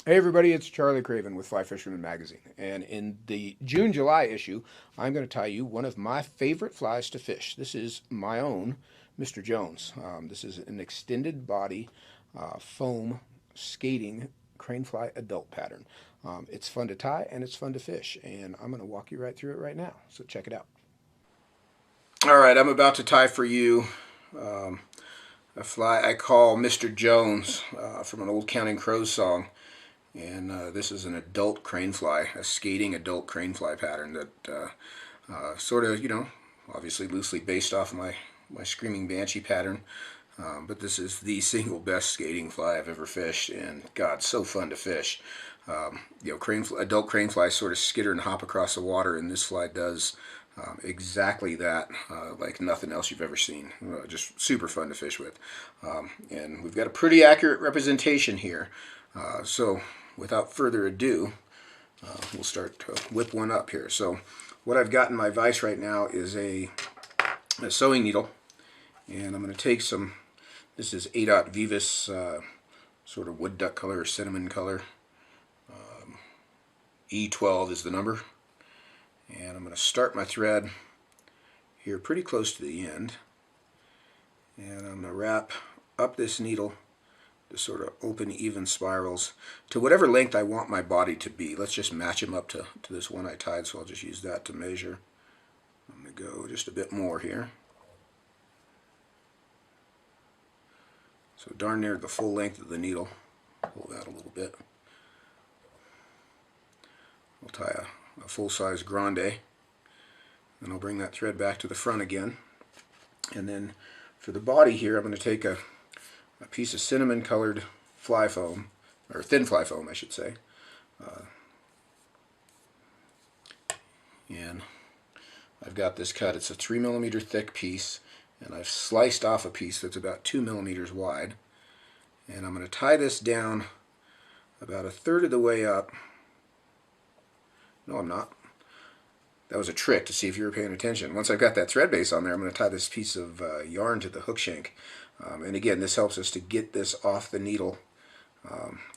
Hey everybody, it's Charlie Craven with Fly Fisherman Magazine, and in the June-July issue, I'm going to tie you one of my favorite flies to fish. This is my own Mr. Jones. This is an extended body foam skating Cranefly adult pattern. It's fun to tie and it's fun to fish, and I'm going to walk you right through it right now, so check it out. All right, I'm about to tie for you a fly I call Mr. Jones from an old Counting Crows song. And this is an adult crane fly, a skating adult crane fly pattern that sort of, obviously loosely based off my Screaming Banshee pattern. But this is the single best skating fly I've ever fished, and God, so fun to fish. Adult crane flies sort of skitter and hop across the water, and this fly does exactly that, like nothing else you've ever seen. Just super fun to fish with. And we've got a pretty accurate representation here. So without further ado, we'll start to whip one up here. So what I've got in my vise right now is a sewing needle, and I'm going to take some, this is 8-aught Vivus, sort of wood duck color or cinnamon color. E12 is the number. And I'm going to start my thread here pretty close to the end. And I'm going to wrap up this needle to sort of open even spirals to whatever length I want my body to be. Let's just match them up to this one I tied, so I'll just use that to measure. I'm going to go just a bit more here. So darn near the full length of the needle. Pull that a little bit. I'll tie a full-size grande, and I'll bring that thread back to the front again. And then for the body here, I'm going to take a piece of cinnamon colored fly foam, or thin fly foam I should say, and I've got this cut. It's a 3mm thick piece, and I've sliced off a piece that's about 2mm wide, and I'm going to tie this down about a third of the way up. No, I'm not. That was a trick to see if you were paying attention. Once I've got that thread base on there, I'm going to tie this piece of yarn to the hook shank. And again, this helps us to get this off the needle.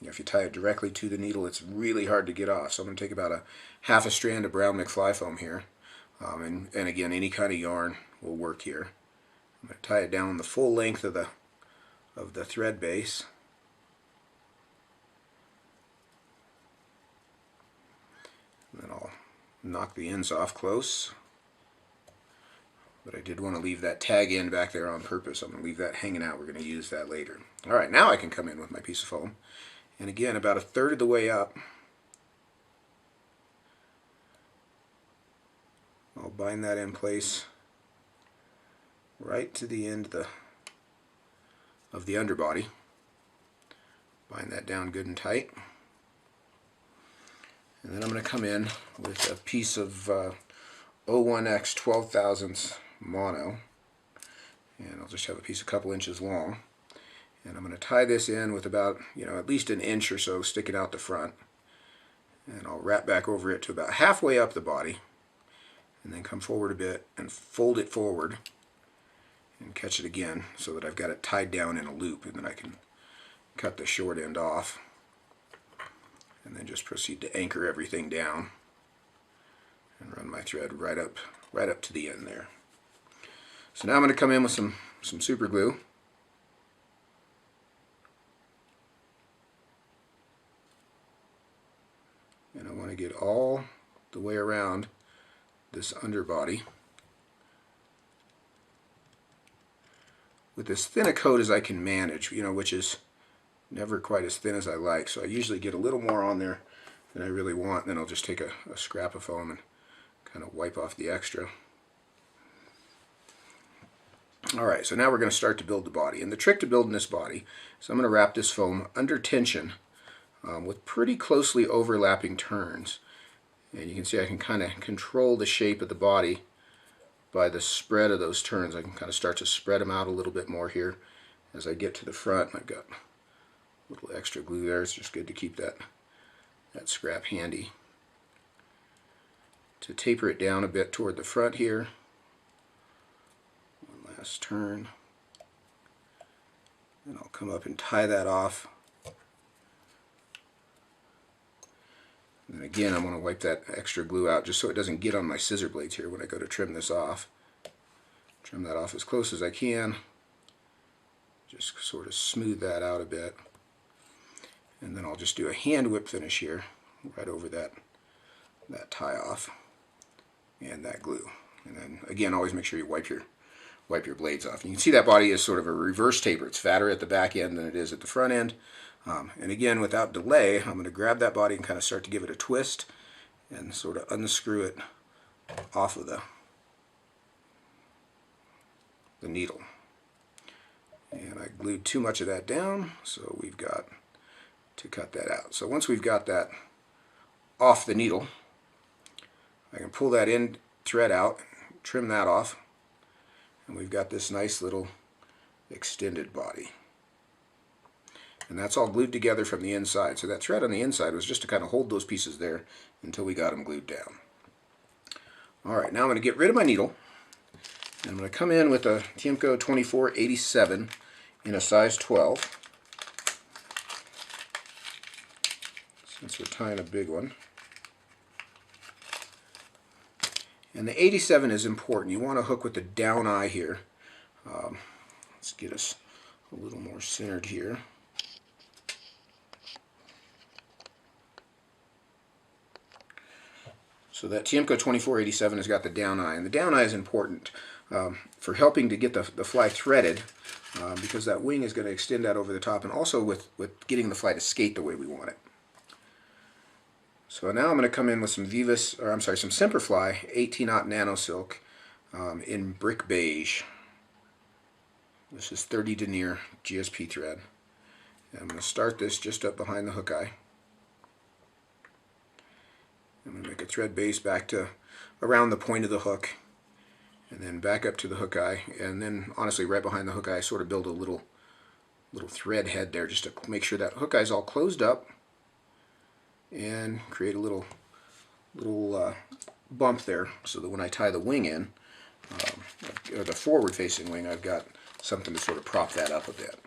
If you tie it directly to the needle, it's really hard to get off. So I'm going to take about a half a strand of brown McFly foam here. And again, any kind of yarn will work here. I'm going to tie it down the full length of the thread base. And then I'll knock the ends off close. But I did want to leave that tag end back there on purpose. I'm going to leave that hanging out. We're going to use that later. Alright, now I can come in with my piece of foam. And again, about a third of the way up, I'll bind that in place right to the end of the underbody. Bind that down good and tight. And then I'm going to come in with a piece of 01X 12 thousandths mono, and I'll just have a piece a couple inches long, and I'm going to tie this in with about at least an inch or so sticking out the front, and I'll wrap back over it to about halfway up the body, and then come forward a bit and fold it forward and catch it again so that I've got it tied down in a loop, and then I can cut the short end off and then just proceed to anchor everything down and run my thread right up to the end there. So now I'm going to come in with some super glue. And I want to get all the way around this underbody with as thin a coat as I can manage, which is never quite as thin as I like. So I usually get a little more on there than I really want, and then I'll just take a scrap of foam and kind of wipe off the extra. Alright, so now we're going to start to build the body. And the trick to building this body is I'm going to wrap this foam under tension with pretty closely overlapping turns. And you can see I can kind of control the shape of the body by the spread of those turns. I can kind of start to spread them out a little bit more here as I get to the front. I've got a little extra glue there. It's just good to keep that scrap handy. To taper it down a bit toward the front here. One last turn. And I'll come up and tie that off again, I'm going to wipe that extra glue out just so it doesn't get on my scissor blades here when I go to trim this off. Trim that off as close as I can. Just sort of smooth that out a bit. And then I'll just do a hand whip finish here, right over that tie off and that glue. And then again, always make sure you wipe your blades off. And you can see that body is sort of a reverse taper. It's fatter at the back end than it is at the front end. And again, without delay, I'm going to grab that body and kind of start to give it a twist and sort of unscrew it off of the needle. And I glued too much of that down, so we've got to cut that out. So once we've got that off the needle, I can pull that end thread out, trim that off, and we've got this nice little extended body. And that's all glued together from the inside. So that thread on the inside was just to kind of hold those pieces there until we got them glued down. Alright, now I'm going to get rid of my needle. And I'm going to come in with a Tiemco 2487 in a size 12. Since we're tying a big one. And the 87 is important. You want to hook with the down eye here. Let's get us a little more centered here. So that Tiemco 2487 has got the down eye, and the down eye is important for helping to get the fly threaded, because that wing is going to extend out over the top, and also with getting the fly to skate the way we want it. So now I'm going to come in with some some Semperfli 18-aught nano silk in brick beige. This is 30 denier GSP thread. And I'm going to start this just up behind the hook eye. I'm going to make a thread base back to around the point of the hook, and then back up to the hook eye, and then honestly right behind the hook eye, sort of build a little thread head there just to make sure that hook eye is all closed up, and create a little bump there so that when I tie the wing in, or the forward-facing wing, I've got something to sort of prop that up a bit.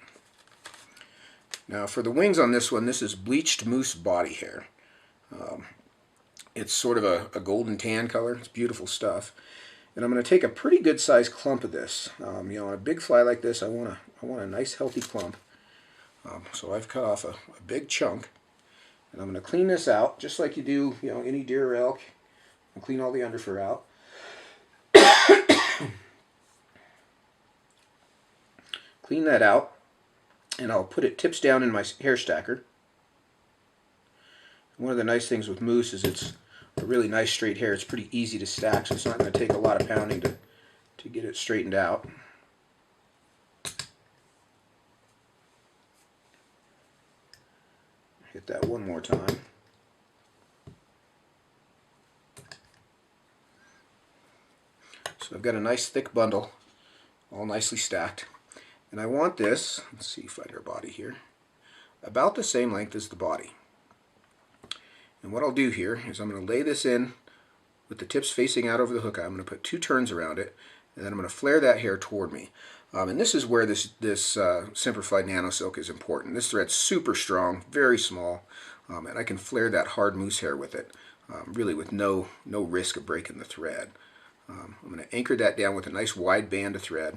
Now for the wings on this one, this is bleached moose body hair. It's sort of a golden tan color. It's beautiful stuff. And I'm going to take a pretty good sized clump of this. You know, on a big fly like this, I want a nice healthy clump. So I've cut off a big chunk. And I'm going to clean this out, just like you do, you know, any deer or elk. And clean all the underfur out. Clean that out, and I'll put it tips down in my hair stacker. One of the nice things with moose is it's a really nice straight hair. It's pretty easy to stack, so it's not going to take a lot of pounding to get it straightened out. Hit that one more time. So I've got a nice thick bundle, all nicely stacked. And I want this, let's see, find our body here, about the same length as the body. And what I'll do here is I'm going to lay this in with the tips facing out over the hook eye. I'm going to put 2 turns around it, and then I'm going to flare that hair toward me. And this is where this Semperfli Nano Silk is important. This thread's super strong, very small, and I can flare that hard moose hair with it, really with no risk of breaking the thread. I'm going to anchor that down with a nice wide band of thread,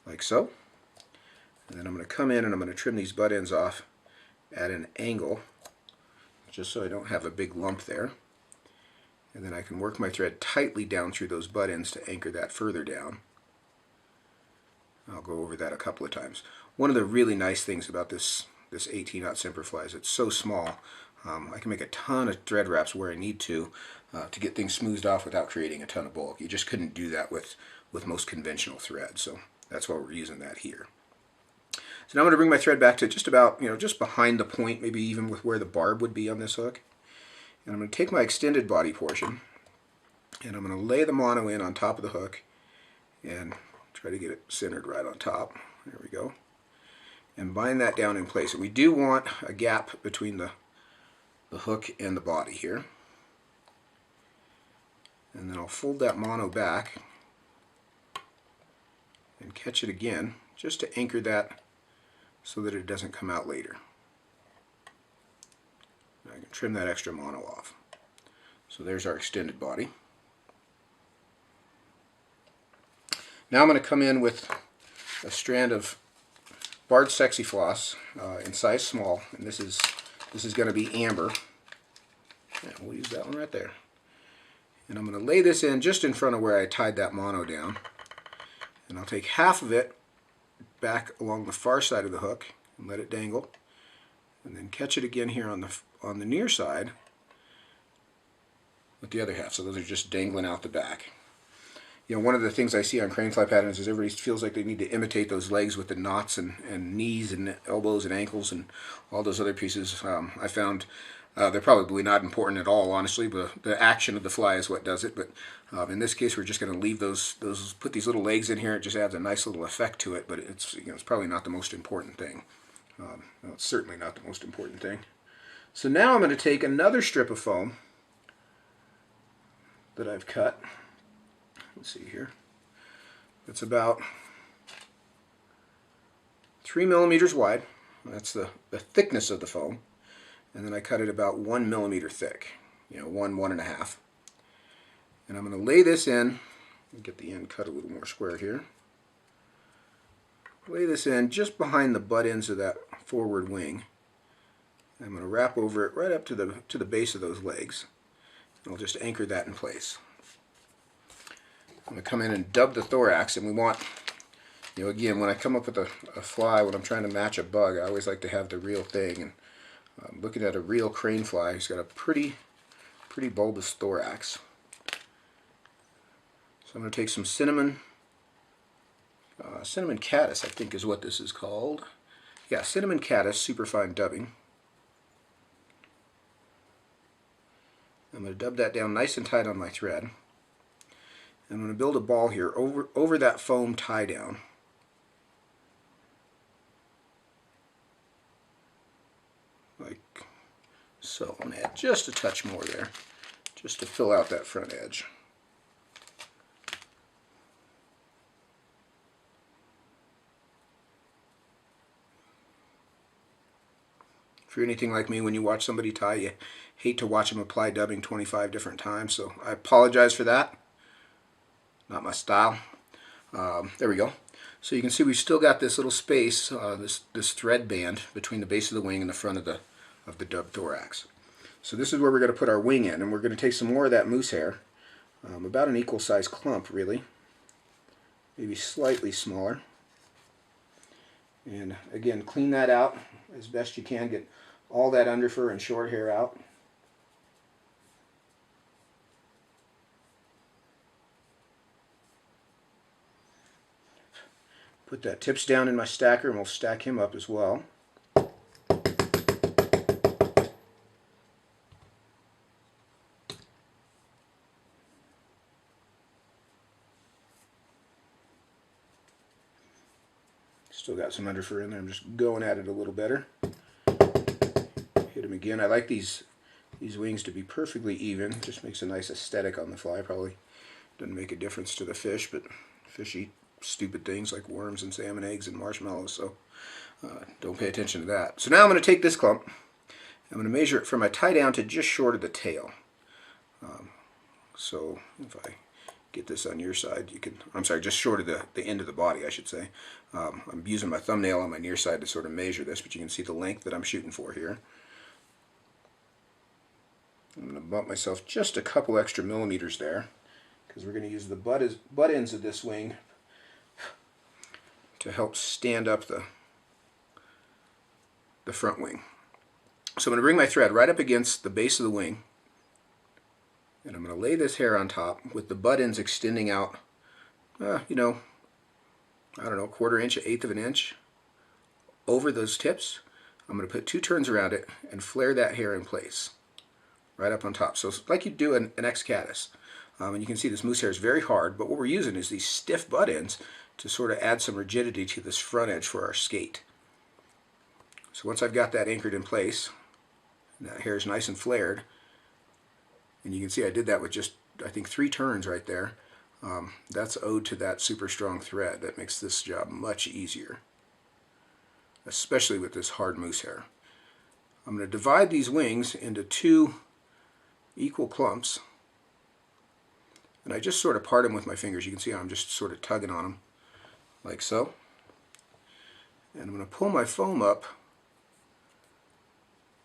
like so. And then I'm going to come in and I'm going to trim these butt ends off at an angle, just so I don't have a big lump there. And then I can work my thread tightly down through those butt ends to anchor that further down. I'll go over that a couple of times. One of the really nice things about this 18-aught Semperfli is it's so small. I can make a ton of thread wraps where I need to get things smoothed off without creating a ton of bulk. You just couldn't do that with most conventional thread, so that's why we're using that here. So now I'm going to bring my thread back to just about, just behind the point, maybe even with where the barb would be on this hook. And I'm going to take my extended body portion, and I'm going to lay the mono in on top of the hook, and try to get it centered right on top. There we go. And bind that down in place. And we do want a gap between the hook and the body here. And then I'll fold that mono back and catch it again, just to anchor that so that it doesn't come out later. I can trim that extra mono off. So there's our extended body. Now I'm going to come in with a strand of Bard Sexy Floss in size small, and this is going to be amber. And we'll use that one right there. And I'm going to lay this in just in front of where I tied that mono down. And I'll take half of it back along the far side of the hook and let it dangle. And then catch it again here on the near side with the other half. So those are just dangling out the back. You know, one of the things I see on Cranefly patterns is everybody feels like they need to imitate those legs with the knots and knees and elbows and ankles and all those other pieces. I found they're probably not important at all, honestly, but the action of the fly is what does it. But in this case, we're just going to leave those, put these little legs in here. It just adds a nice little effect to it, but it's, you know, it's probably not the most important thing. No, it's certainly not the most important thing. So now I'm going to take another strip of foam that I've cut. Let's see here. It's about 3 millimeters wide. That's the thickness of the foam. And then I cut it about 1 millimeter thick. You know, 1.5. And I'm going to lay this in. Get the end cut a little more square here. Lay this in just behind the butt ends of that forward wing. I'm going to wrap over it right up to the base of those legs. And I'll just anchor that in place. I'm going to come in and dub the thorax, and we want, you know, again, when I come up with a fly, when I'm trying to match a bug, I always like to have the real thing. And I'm looking at a real cranefly. He's got a pretty bulbous thorax. So I'm going to take some cinnamon caddis, I think is what this is called. Yeah, cinnamon caddis, superfine dubbing. I'm going to dub that down nice and tight on my thread. I'm going to build a ball here over that foam tie down. Like so. I'm going to add just a touch more there, just to fill out that front edge. If you're anything like me, when you watch somebody tie, you hate to watch them apply dubbing 25 different times, so I apologize for that. Not my style. There we go. So you can see we've still got this little space, this thread band between the base of the wing and the front of the dub thorax. So this is where we're going to put our wing in, and we're going to take some more of that moose hair, about an equal size clump really, maybe slightly smaller. And again, clean that out as best you can. Get all that underfur and short hair out. Put that tips down in my stacker, and we'll stack him up as well. Still got some underfur in there. I'm just going at it a little better. Hit him again. I like these wings to be perfectly even. Just makes a nice aesthetic on the fly. Probably doesn't make a difference to the fish, but fish eat stupid things like worms and salmon eggs and marshmallows, so don't pay attention to that. So now I'm going to take this clump. I'm going to measure it from my tie down to just short of the tail. So if I get this on your side, you can, I'm sorry, just short of the end of the body, I should say. I'm using my thumbnail on my near side to sort of measure this, but you can see the length that I'm shooting for here. I'm going to bump myself just a couple extra millimeters there, because we're going to use the butt ends of this wing to help stand up the front wing. So I'm going to bring my thread right up against the base of the wing, and I'm going to lay this hair on top with the butt ends extending out, you know, I don't know, 1/4 inch, 1/8 of an inch over those tips. I'm going to put 2 turns around it and flare that hair in place right up on top. So it's like you do an X caddis. And you can see this moose hair is very hard, but what we're using is these stiff butt ends to sort of add some rigidity to this front edge for our skate. So once I've got that anchored in place, that hair is nice and flared, and you can see I did that with just, I think, 3 turns right there. That's owed to that super strong thread. That makes this job much easier, especially with this hard moose hair. I'm going to divide these wings into 2 equal clumps. And I just sort of part them with my fingers. You can see how I'm just sort of tugging on them, like so. And I'm going to pull my foam up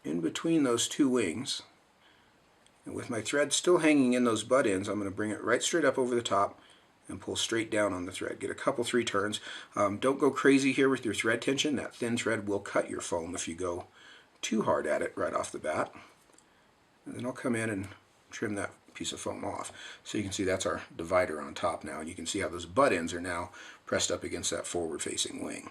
in between those 2 wings. And with my thread still hanging in those butt ends, I'm going to bring it right straight up over the top and pull straight down on the thread. Get a couple, 3 turns. Don't go crazy here with your thread tension. That thin thread will cut your foam if you go too hard at it right off the bat. And then I'll come in and trim that piece of foam off. So you can see that's our divider on top now. And you can see how those butt ends are now pressed up against that forward-facing wing.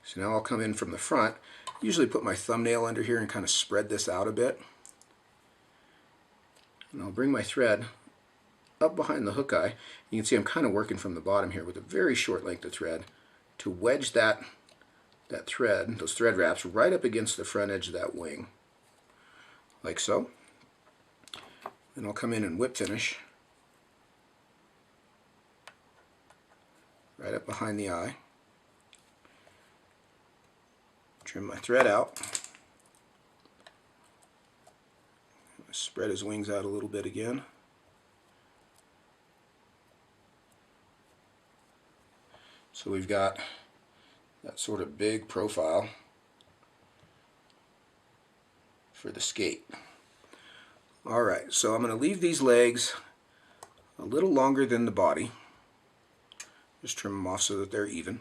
So now I'll come in from the front. Usually put my thumbnail under here and kind of spread this out a bit. And I'll bring my thread up behind the hook eye. You can see I'm kind of working from the bottom here with a very short length of thread to wedge that thread, those thread wraps, right up against the front edge of that wing, like so. Then I'll come in and whip finish right up behind the eye. Trim my thread out. Spread his wings out a little bit again. So we've got that sort of big profile for the skate. Alright, so I'm going to leave these legs a little longer than the body. Just trim them off so that they're even.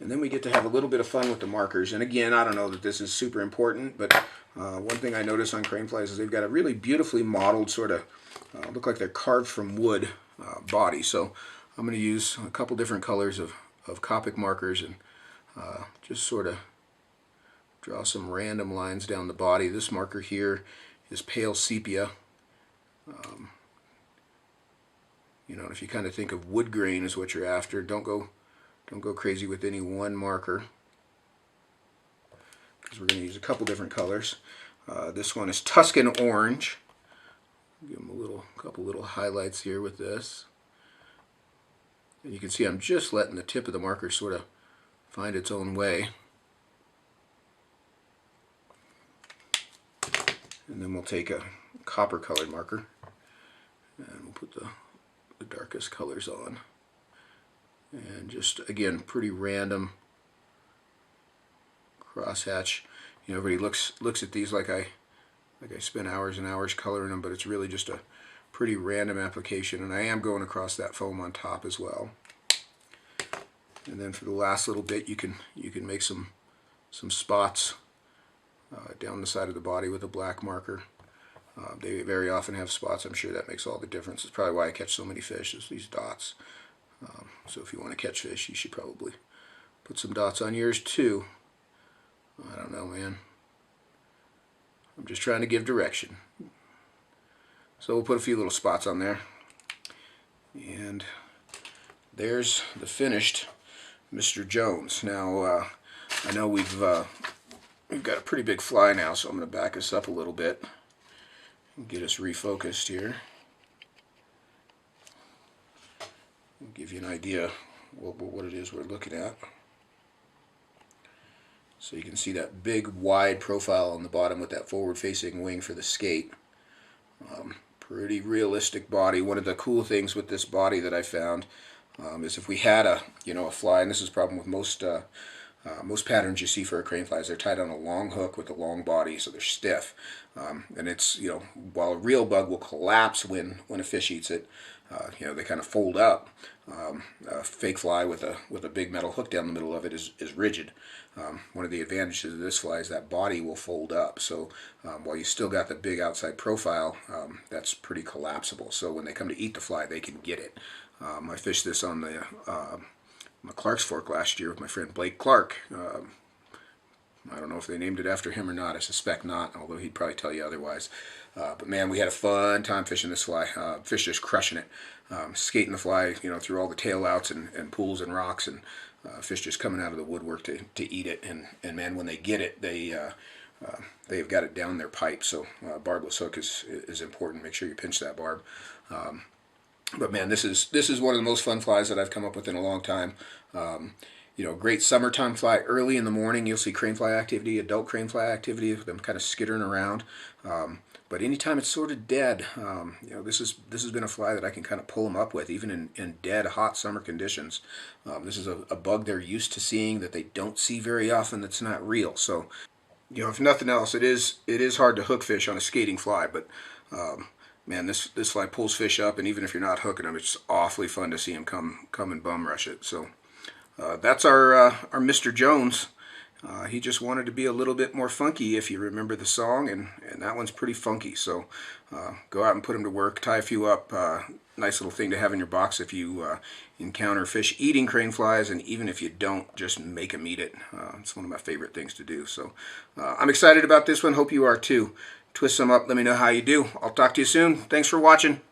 And then we get to have a little bit of fun with the markers. And again, I don't know that this is super important, but one thing I notice on Craneflies is they've got a really beautifully modeled sort of, look like they're carved from wood body. So I'm going to use a couple different colors of Copic markers and just sort of draw some random lines down the body. This marker here is pale sepia. You know, if you kind of think of wood grain is what you're after, don't go crazy with any one marker, because we're going to use a couple different colors. This one is Tuscan orange. Give them a couple little highlights here with this. And you can see I'm just letting the tip of the marker sort of find its own way. And then we'll take a copper colored marker and we'll put the darkest colors on. And just, again, pretty random crosshatch. You know, everybody looks at these like I spend hours and hours coloring them, but it's really just a pretty random application. And I am going across that foam on top as well. And then for the last little bit, you can make some spots down the side of the body with a black marker. They very often have spots. I'm sure that makes all the difference. It's probably why I catch so many fish, is these dots. So if you want to catch fish, you should probably put some dots on yours too. I don't know, man. I'm just trying to give direction. So we'll put a few little spots on there. And there's the finished Mr. Jones. Now, I know we've got a pretty big fly now, so I'm going to back us up a little bit and get us refocused here. Give you an idea what it is we're looking at. So you can see that big wide profile on the bottom with that forward facing wing for the skate. Pretty realistic body. One of the cool things with this body that I found is if we had a fly, and this is a problem with most patterns you see for a crane flies, they're tied on a long hook with a long body, so they're stiff. And it's, while a real bug will collapse when a fish eats it, they kind of fold up. A fake fly with a big metal hook down the middle of it is rigid. One of the advantages of this fly is that body will fold up. So while you still got the big outside profile, that's pretty collapsible. So when they come to eat the fly, they can get it. I fished this on the Clark's Fork last year with my friend Blake Clark. I don't know if they named it after him or not. I suspect not, although he'd probably tell you otherwise. But man, we had a fun time fishing this fly. Fish just crushing it. Skating the fly, through all the tail outs and pools and rocks, and fish just coming out of the woodwork to eat it. And man, when they get it, they've got it down their pipe. So barbless hook is important. Make sure you pinch that barb. But man, this is one of the most fun flies that I've come up with in a long time. great summertime fly. Early in the morning, you'll see cranefly activity, adult cranefly activity, them kind of skittering around. But anytime it's sort of dead, this has been a fly that I can kind of pull them up with, even in dead, hot summer conditions. This is a bug they're used to seeing that they don't see very often. That's not real. So, if nothing else, it is hard to hook fish on a skating fly, but man, this fly pulls fish up, and even if you're not hooking them, it's awfully fun to see them come and bum rush it. So that's our Mr. Jones. He just wanted to be a little bit more funky, if you remember the song, and that one's pretty funky. So go out and put him to work, tie a few up. Nice little thing to have in your box if you encounter fish eating crane flies, and even if you don't, just make them eat it. It's one of my favorite things to do. So I'm excited about this one. Hope you are too. Twist some up. Let me know how you do. I'll talk to you soon. Thanks for watching.